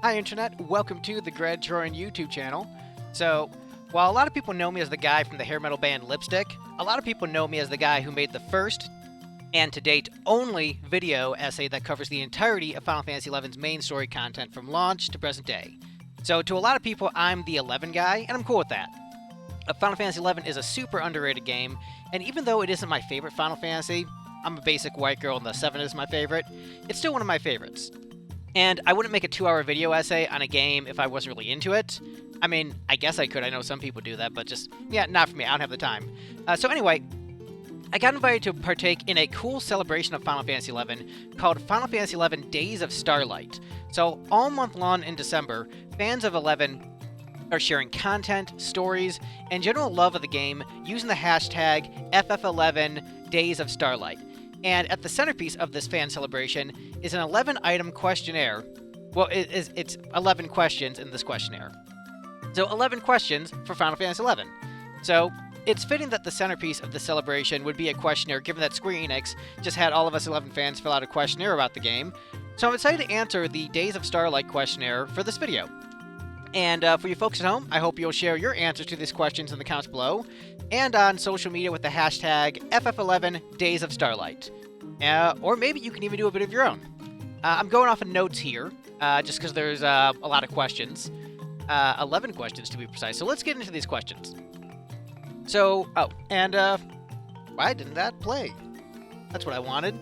Hi Internet, welcome to the Grad Troyan YouTube channel. So, while a lot of people know me as the guy from the hair metal band Lipstick, a lot of people know me as the guy who made the first, and to date only, video essay that covers the entirety of Final Fantasy XI's main story content from launch to present day. So to a lot of people, I'm the 11 guy, and I'm cool with that. Final Fantasy XI is a super underrated game, and even though it isn't my favorite Final Fantasy, I'm a basic white girl and the 7 is my favorite, it's still one of my favorites. And I wouldn't make a 2-hour video essay on a game if I wasn't really into it. I mean, I guess I could. I know some people do that, but just, yeah, not for me. I don't have the time. So anyway, I got invited to partake in a cool celebration of Final Fantasy XI called Final Fantasy XI Days of Starlight. So all month long in December, fans of 11 are sharing content, stories, and general love of the game using the hashtag FF11 Days of Starlight. And at the centerpiece of this fan celebration is an 11-item questionnaire. Well, it's 11 questions in this questionnaire. So 11 questions for Final Fantasy XI. So it's fitting that the centerpiece of the celebration would be a questionnaire, given that Square Enix just had all of us 11 fans fill out a questionnaire about the game. So I'm excited to answer the Days of Starlight questionnaire for this video. And for you folks at home, I hope you'll share your answers to these questions in the comments below, and on social media with the hashtag FF11 Days of Starlight. Or maybe you can even do a bit of your own. I'm going off of notes here, just because there's a lot of questions. 11 questions to be precise. So let's get into these questions. So, why didn't that play? That's what I wanted.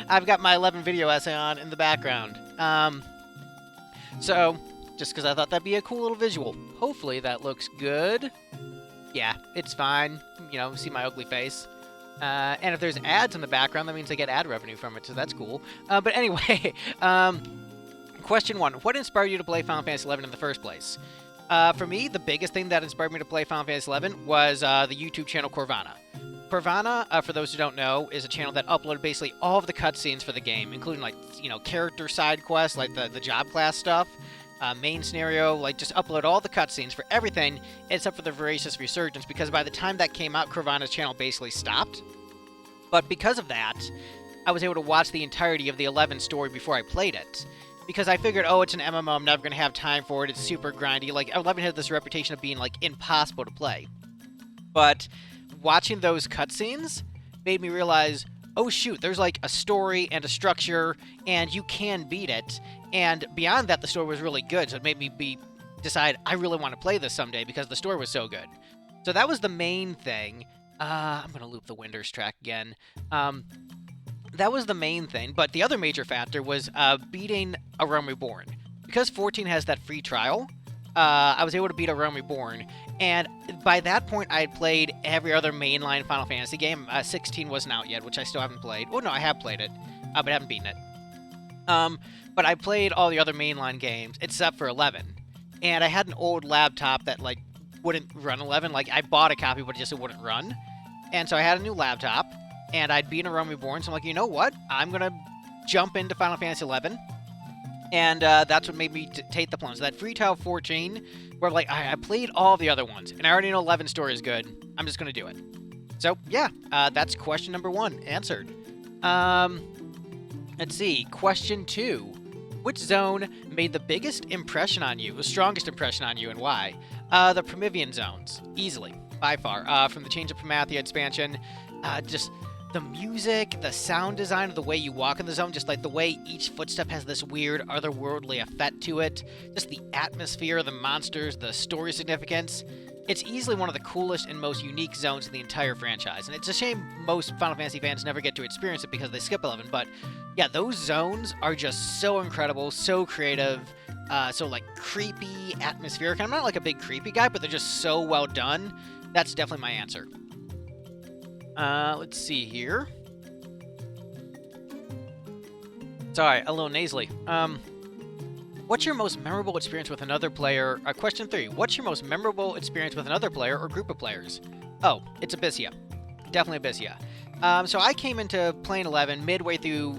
I've got my 11 video essay on in the background. Just because I thought that'd be a cool little visual. Hopefully that looks good. Yeah, it's fine. You know, see my ugly face. And if there's ads in the background, that means I get ad revenue from it, so that's cool. But anyway, question 1. What inspired you to play Final Fantasy XI in the first place? For me, the biggest thing that inspired me to play Final Fantasy XI was the YouTube channel Corvana. Corvana, for those who don't know, is a channel that uploaded basically all of the cutscenes for the game, including, like, you know, character side quests, like the job class stuff. Main scenario, like, just upload all the cutscenes for everything except for the Voracious Resurgence, because by the time that came out, Corvana's channel basically stopped. But because of that, I was able to watch the entirety of the 11 story before I played it. Because I figured, oh, it's an MMO, I'm never going to have time for it, it's super grindy. Like, 11 had this reputation of being, like, impossible to play. But watching those cutscenes made me realize, oh shoot, there's like a story and a structure, and you can beat it. And beyond that, the story was really good, so it made me decide I really want to play this someday because the story was so good. So that was the main thing. I'm going to loop the Winders track again. That was the main thing, but the other major factor was beating A Realm Reborn. Because 14 has that free trial, I was able to beat A Realm Reborn, and by that point, I had played every other mainline Final Fantasy game. 16 wasn't out yet, which I still haven't played. Oh, no, I have played it, but I haven't beaten it. But I played all the other mainline games, except for 11. And I had an old laptop that, like, wouldn't run 11. Like, I bought a copy, but it wouldn't run. And so I had a new laptop, and I'd beaten A Realm Reborn, so I'm like, you know what? I'm going to jump into Final Fantasy 11. And that's what made me take the plunge. So that free trial 14, where, like, I played all the other ones, and I already know 11 story is good. I'm just going to do it. So, yeah, that's question number 1 answered. Let's see. Question 2. Which zone made the biggest impression on you, the strongest impression on you, and why? The Promethean zones. Easily. By far. From the Change of Promathia expansion, just the music, the sound design of the way you walk in the zone, just like the way each footstep has this weird otherworldly effect to it, just the atmosphere, the monsters, the story significance. It's easily one of the coolest and most unique zones in the entire franchise, and it's a shame most Final Fantasy fans never get to experience it because they skip 11, but yeah, those zones are just so incredible, so creative, so, like, creepy, atmospheric. I'm not, like, a big creepy guy, but they're just so well done. That's definitely my answer. Let's see here. Sorry, a little nasally. What's your most memorable experience with another player? Question 3. What's your most memorable experience with another player or group of players? Oh, it's Abyssia. Definitely Abyssia. So I came into playing 11 midway through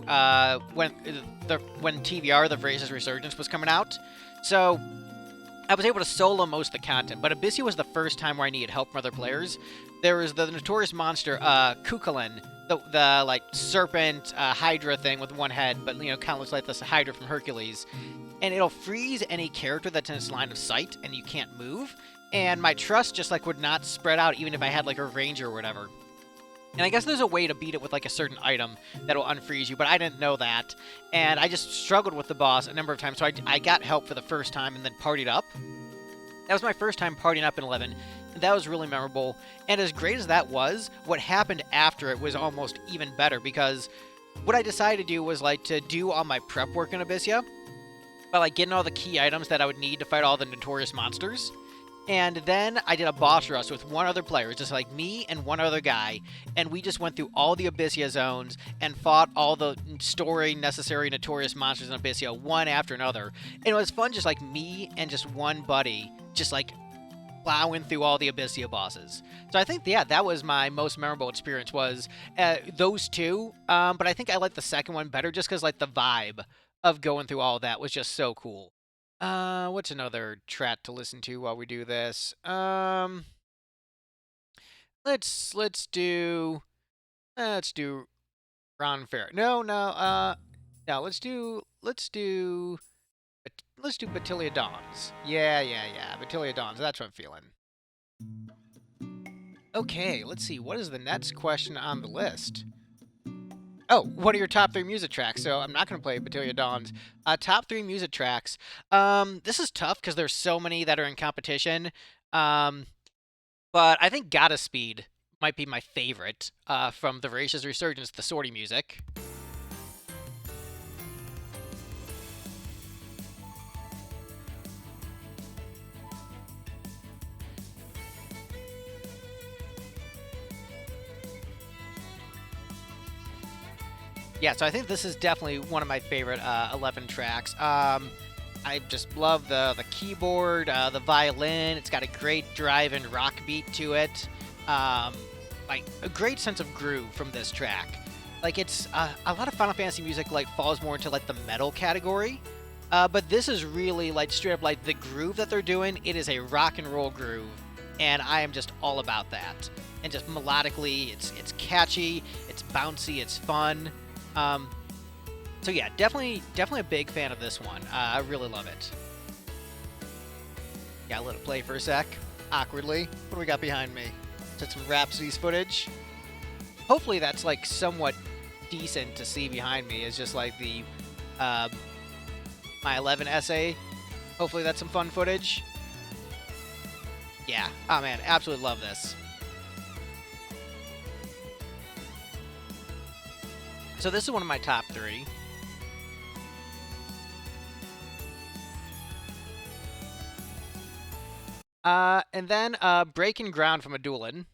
when TVR, the Voracious Resurgence, was coming out. So I was able to solo most of the content, but Abyssia was the first time where I needed help from other players. There was the Notorious Monster, Kukulin, the like serpent Hydra thing with one head, but kind of looks like this Hydra from Hercules. And it'll freeze any character that's in its line of sight, and you can't move. And my trust just like would not spread out, even if I had like a ranger or whatever. And I guess there's a way to beat it with like a certain item that'll unfreeze you, but I didn't know that. And I just struggled with the boss a number of times, so I got help for the first time and then partied up. That was my first time partying up in 11. And that was really memorable. And as great as that was, what happened after it was almost even better, because what I decided to do was like to do all my prep work in Abyssia by like getting all the key items that I would need to fight all the Notorious Monsters. And then I did a boss rush with one other player, just like me and one other guy, and we just went through all the Abyssia zones and fought all the story necessary Notorious Monsters in Abyssia, one after another. And it was fun, just like me and just one buddy, just like plowing through all the Abyssia bosses. So I think, yeah, that was my most memorable experience, was those two. But I think I liked the second one better, just because like the vibe of going through all of that was just so cool. What's another track to listen to while we do this? Let's do Ron Fair. No, let's do Batilia Dawns. Yeah. Batilia Dawns. That's what I'm feeling. Okay, let's see. What is the next question on the list? Oh, what are your top 3 music tracks? So I'm not going to play Batilia Dawns. Top 3 music tracks. This is tough because there's so many that are in competition. But I think Godspeed might be my favorite from the Voracious Resurgence, the Sortie music. Yeah, so I think this is definitely one of my favorite 11 tracks. I just love the keyboard, the violin. It's got a great drive and rock beat to it. Like a great sense of groove from this track. Like it's a lot of Final Fantasy music like falls more into like the metal category. But this is really like straight up like the groove that they're doing. It is a rock and roll groove, and I am just all about that. And just melodically, it's catchy, it's bouncy, it's fun. So yeah, definitely a big fan of this one. I really love it. Yeah, I'll let it play for a sec. Awkwardly. What do we got behind me? Is that some Rhapsodies footage? Hopefully that's like somewhat decent to see behind me. It's just like the my 11 essay. Hopefully that's some fun footage. Yeah. Oh man, absolutely love this. So this is one of my top 3. And then Breaking Ground from a Duelin.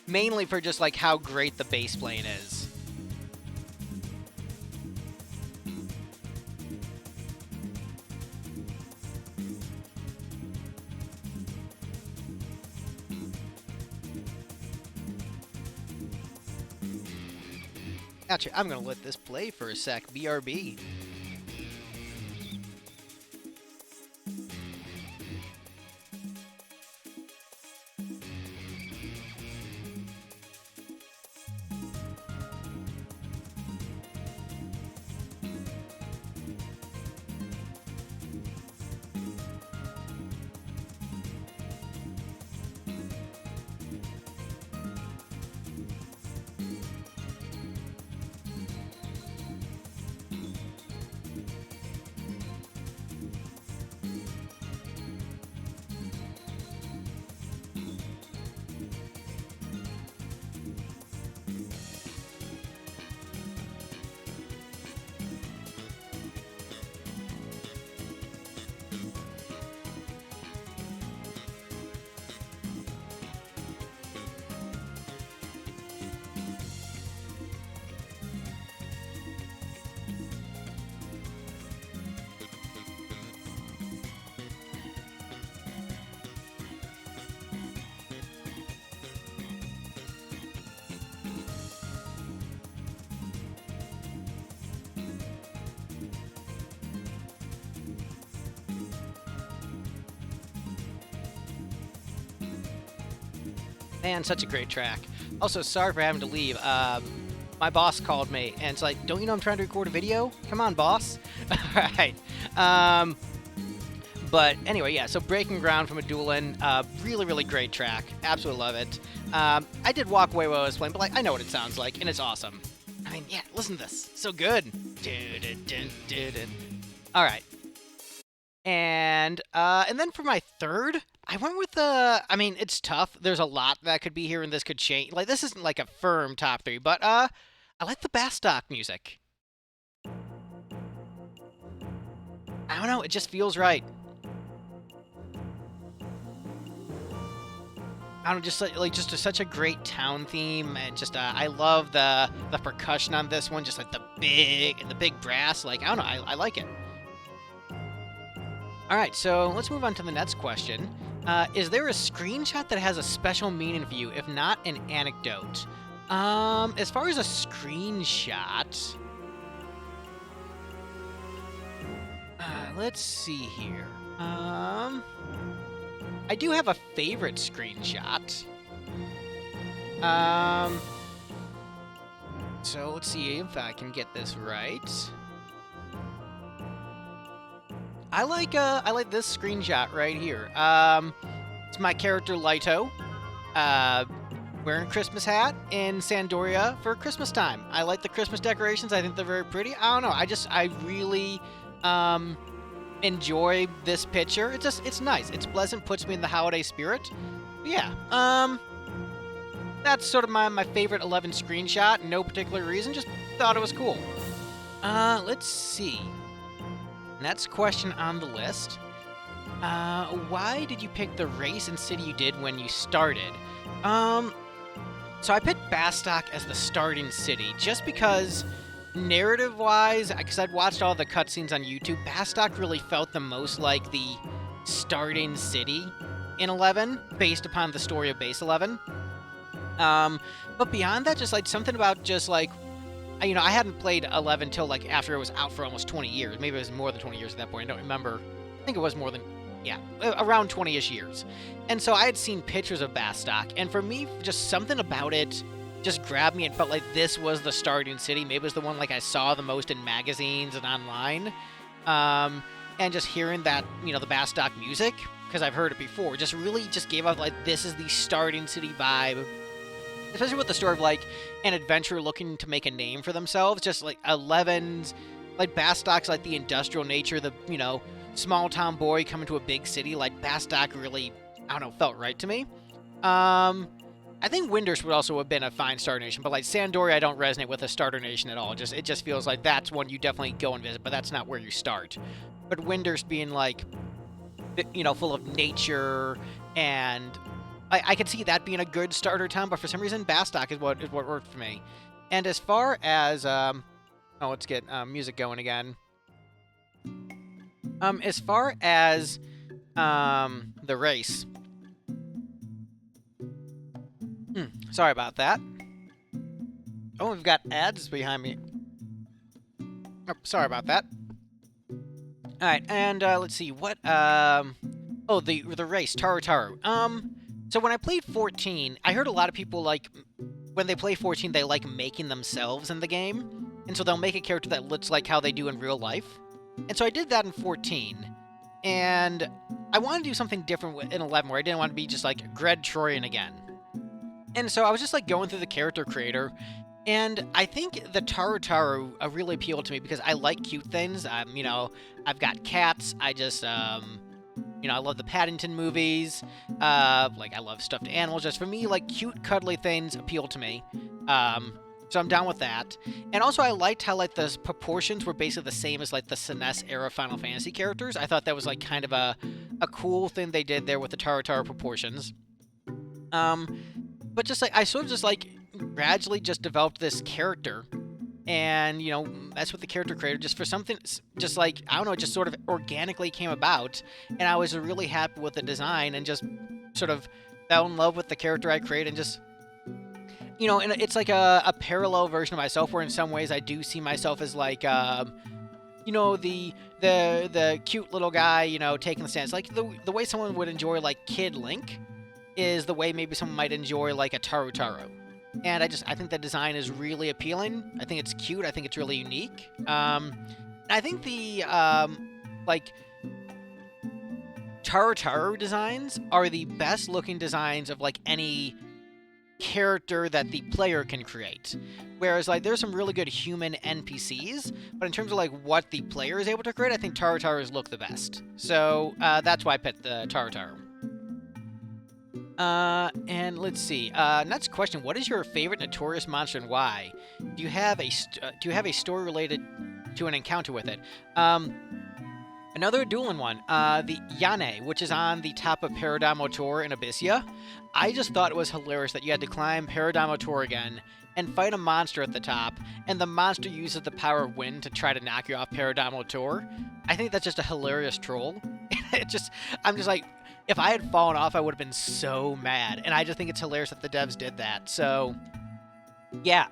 Mainly for just like how great the bass playing is. Actually, I'm gonna let this play for a sec. BRB. Man, such a great track. Also, sorry for having to leave. My boss called me, and it's like, don't you know I'm trying to record a video? Come on, boss. All right. But anyway, yeah, so Breaking Ground from Adulan, really, really great track. Absolutely love it. I did walk away while I was playing, but like I know what it sounds like, and it's awesome. I mean, yeah, listen to this. So good. All right. And then for my third, I went with I mean, it's tough. There's a lot that could be here, and this could change. Like, this isn't like a firm top 3, but I like the Bastock music. I don't know, it just feels right. I don't know, just such a great town theme, and just I love the percussion on this one, just like the big brass. Like, I don't know, I like it. All right, so let's move on to the next question. Is there a screenshot that has a special meaning for you? If not, an anecdote. As far as a screenshot, let's see here. I do have a favorite screenshot. So let's see if I can get this right. I like this screenshot right here. It's my character Lito, wearing a Christmas hat in Sandoria for Christmas time. I like the Christmas decorations. I think they're very pretty. I don't know. I really enjoy this picture. It's nice. It's pleasant. Puts me in the holiday spirit. But yeah. That's sort of my favorite 11 screenshot. No particular reason. Just thought it was cool. Let's see. Next question on the list. Why did you pick the race and city you did when you started? So I picked Bastock as the starting city just because narrative-wise, because I'd watched all the cutscenes on YouTube, Bastock really felt the most like the starting city in 11, based upon the story of base 11. But beyond that, just like something about just like, you know, I hadn't played 11 till like after it was out for almost 20 years. Maybe it was more than 20 years at that point. I don't remember. I think it was more than, yeah, around 20-ish years. And so I had seen pictures of Bastock, and for me, just something about it just grabbed me and felt like this was the starting city. Maybe it was the one like I saw the most in magazines and online. And just hearing that, you know, the Bastock music, because I've heard it before, just really just gave out like this is the starting city vibe. Especially with the story of like an adventurer looking to make a name for themselves, just like 11's, like Bastock's like the industrial nature, the, you know, small town boy coming to a big city. Like Bastock really, I don't know, felt right to me. I think Windurst would also have been a fine starter nation, but like Sandoria, I don't resonate with a starter nation at all. It just feels like that's one you definitely go and visit, but that's not where you start. But Windurst being like, you know, full of nature, and I could see that being a good starter town, but for some reason, Bastock is what worked for me. And as far as, let's get music going again. As far as the race, sorry about that. Oh, we've got ads behind me. Oh, sorry about that. All right, and let's see what. Oh, the race Taru. So when I played 14, I heard a lot of people like when they play 14, they like making themselves in the game, and so they'll make a character that looks like how they do in real life. And so I did that in 14, and I wanted to do something different in 11, where I didn't want to be just like Gred Troyan again. And so I was just like going through the character creator, and I think the Taru really appealed to me because I like cute things. You know, I've got cats. I just, you know, I love the Paddington movies. Like I love stuffed animals. Just for me, like cute, cuddly things appeal to me. So I'm down with that. And also I liked how like the proportions were basically the same as like the SNES era Final Fantasy characters. I thought that was like kind of a cool thing they did there with the Taru proportions. But just like I sort of just like gradually just developed this character, and you know, that's what the character creator just for something just like I don't know, just sort of organically came about, and I was really happy with the design and just sort of fell in love with the character I created, and just, you know, and it's like a parallel version of myself where in some ways I do see myself as like you know, the cute little guy, you know, taking the stance, like the way someone would enjoy like Kid Link. is the way maybe someone might enjoy like a Tarotaro. And I think the design is really appealing. I think it's cute. I think it's really unique. I think the like Tarotaro designs are the best looking designs of like any character that the player can create. Whereas like there's some really good human NPCs, but in terms of like what the player is able to create, I think Tarotaros look the best. So that's why I picked the Tarotaro. And let's see. Next question: what is your favorite Notorious Monster and why? Do you have a story related to an encounter with it? Another dueling one, the Yane, which is on the top of Paradamo Tor in Abyssia. I just thought it was hilarious that you had to climb Paradamo Tor again and fight a monster at the top, and the monster uses the power of wind to try to knock you off Paradamo Tor. I think that's just a hilarious troll. I'm just like, if I had fallen off, I would have been so mad, and I just think it's hilarious that the devs did that. So, yeah,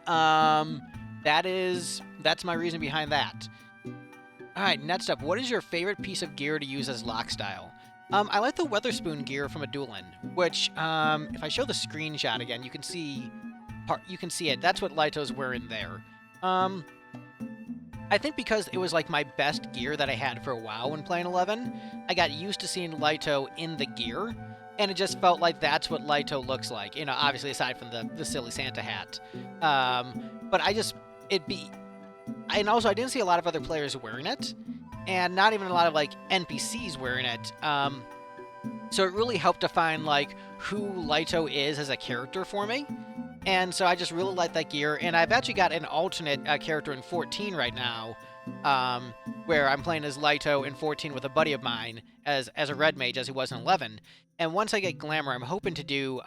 that's my reason behind that. Alright, next up, what is your favorite piece of gear to use as lockstyle? I like the Weatherspoon gear from a Duelin, which, if I show the screenshot again, you can see it. That's what Lito's wearing there. I think because it was like my best gear that I had for a while when playing 11, I got used to seeing Lito in the gear, and it just felt like that's what Lito looks like. You know, obviously aside from the silly Santa hat. But and also, I didn't see a lot of other players wearing it, and not even a lot of, like, NPCs wearing it. So it really helped define, like, who Lito is as a character for me. And so I just really like that gear, and I've actually got an alternate character in 14 right now, where I'm playing as Lito in 14 with a buddy of mine as a red mage, as he was in 11. And once I get Glamour, I'm hoping to do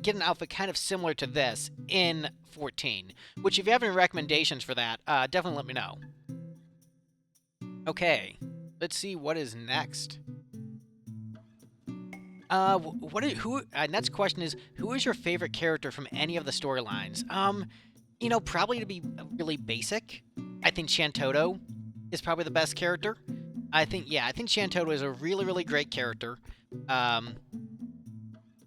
get an outfit kind of similar to this in 14, which if you have any recommendations for that, definitely let me know. Okay, let's see what is next. Next question is, who is your favorite character from any of the storylines? Probably to be really basic, I think Shantoto is probably the best character. I think Shantoto is a really, really great character.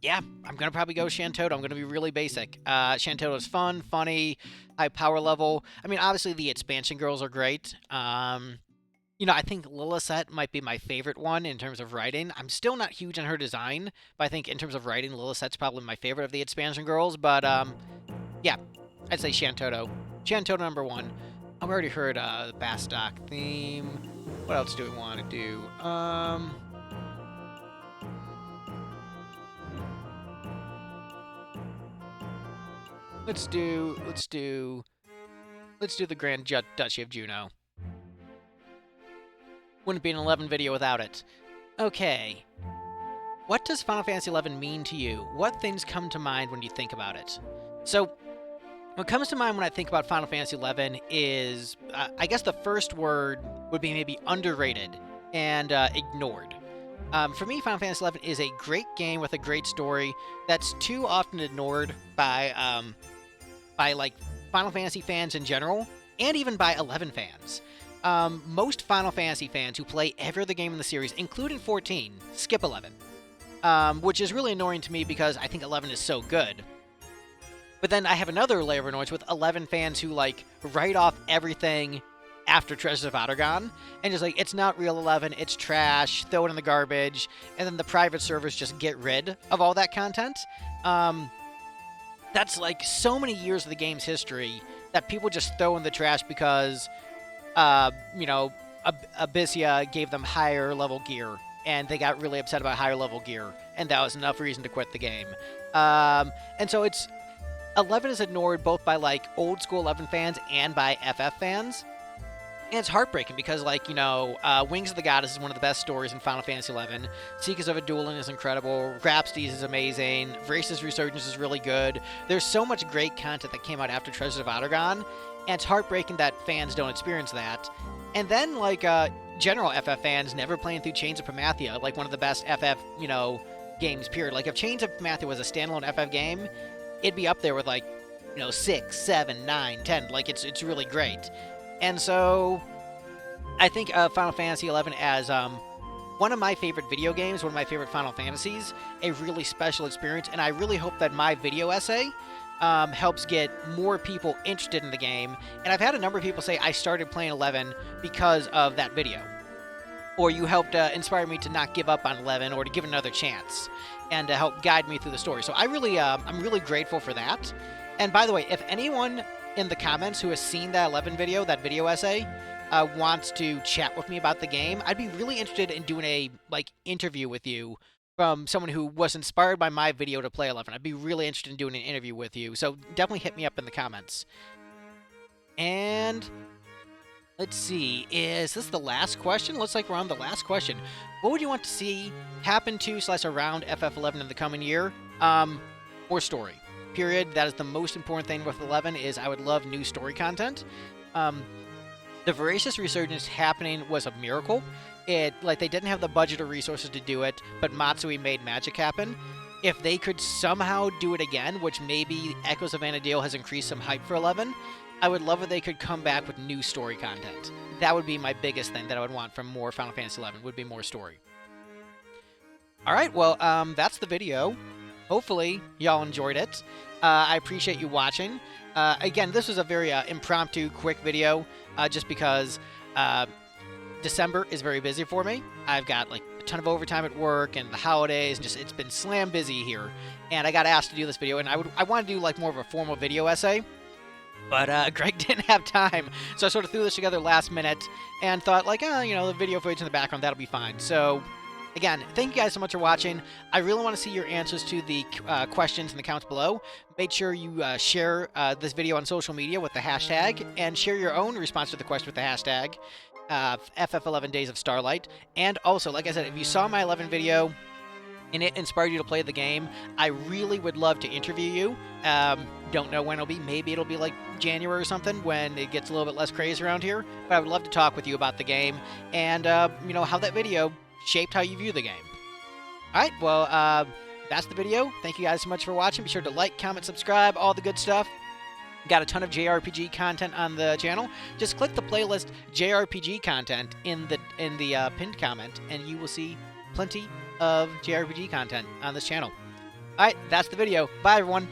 Yeah, I'm going to probably go Shantoto. I'm going to be really basic. Shantoto is fun, funny, high power level. I mean, obviously the expansion girls are great. I think Lilithette might be my favorite one in terms of writing. I'm still not huge on her design, but I think in terms of writing, Lilithette's probably my favorite of the expansion girls. But, yeah, I'd say Shantoto. Shantoto number one. I've already heard the Bastok theme. What else do we want to do? Let's do the Grand Duchy of Juno. Wouldn't be an 11 video without it. Okay. What does Final Fantasy XI mean to you? What things come to mind when you think about it? So, what comes to mind when I think about Final Fantasy XI is, I guess the first word would be maybe underrated and ignored. For me, Final Fantasy XI is a great game with a great story that's too often ignored by like Final Fantasy fans in general, and even by 11 fans. Most Final Fantasy fans who play every other game in the series, including 14, skip 11, which is really annoying to me because I think 11 is so good. But then I have another layer of annoyance with 11 fans who like write off everything after Treasures of Outergon, and just like, it's not real 11, it's trash, throw it in the garbage, and then the private servers just get rid of all that content. That's like so many years of the game's history that people just throw in the trash because, Abyssia gave them higher level gear, and they got really upset about higher level gear, and that was enough reason to quit the game. And so 11 is ignored both by like old school 11 fans and by FF fans. And it's heartbreaking because, Wings of the Goddess is one of the best stories in Final Fantasy XI. Seekers of a Duelin is incredible. Rhapsodies is amazing. Vrace's Resurgence is really good. There's so much great content that came out after Treasures of Outergon, and it's heartbreaking that fans don't experience that. And then, general FF fans never playing through Chains of Promathia, like one of the best FF, games, period. Like, if Chains of Promathia was a standalone FF game, it'd be up there with, 6, 7, 9, 10. Like, it's really great. And so, I think Final Fantasy XI as one of my favorite video games, one of my favorite Final Fantasies, a really special experience, and I really hope that my video essay helps get more people interested in the game. And I've had a number of people say I started playing 11 because of that video, or you helped inspire me to not give up on 11 or to give it another chance, and to help guide me through the story. So I'm really grateful for that. And by the way, if anyone in the comments who has seen that 11 video, that video essay, wants to chat with me about the game, I'd be really interested in doing a interview with you from someone who was inspired by my video to play 11. I'd be really interested in doing an interview with you, so definitely hit me up in the comments. And let's see, is this the last question? Looks like we're on the last question. What would you want to see happen to / around FF11 in the coming year? More story. Period. That is the most important thing with 11, is I would love new story content. The Voracious resurgence happening was a miracle. They didn't have the budget or resources to do it, but Matsui made magic happen. If they could somehow do it again, which maybe Echoes of Anadale has increased some hype for 11, I would love if they could come back with new story content. That would be my biggest thing that I would want from more Final Fantasy 11, would be more story. Alright, well, that's the video. Hopefully, y'all enjoyed it. I appreciate you watching. Again, this was a very impromptu, quick video, just because December is very busy for me. I've got a ton of overtime at work and the holidays, and it's been slam busy here. And I got asked to do this video, and I want to do more of a formal video essay, but Greg didn't have time, so I sort of threw this together last minute and thought the video footage in the background, that'll be fine. So again, thank you guys so much for watching. I really want to see your answers to the questions in the comments below. Make sure you share this video on social media with the hashtag, and share your own response to the question with the hashtag FF11 Days of Starlight. And also, like I said, if you saw my 11 video and it inspired you to play the game, I really would love to interview you. Don't know when it'll be. Maybe it'll be January or something, when it gets a little bit less crazy around here. But I would love to talk with you about the game, and how that video shaped how you view the game. Alright, well, that's the video. Thank you guys so much for watching. Be sure to like, comment, subscribe, all the good stuff. Got a ton of JRPG content on the channel. Just click the playlist JRPG content in the pinned comment, and you will see plenty of JRPG content on this channel. Alright, that's the video. Bye, everyone.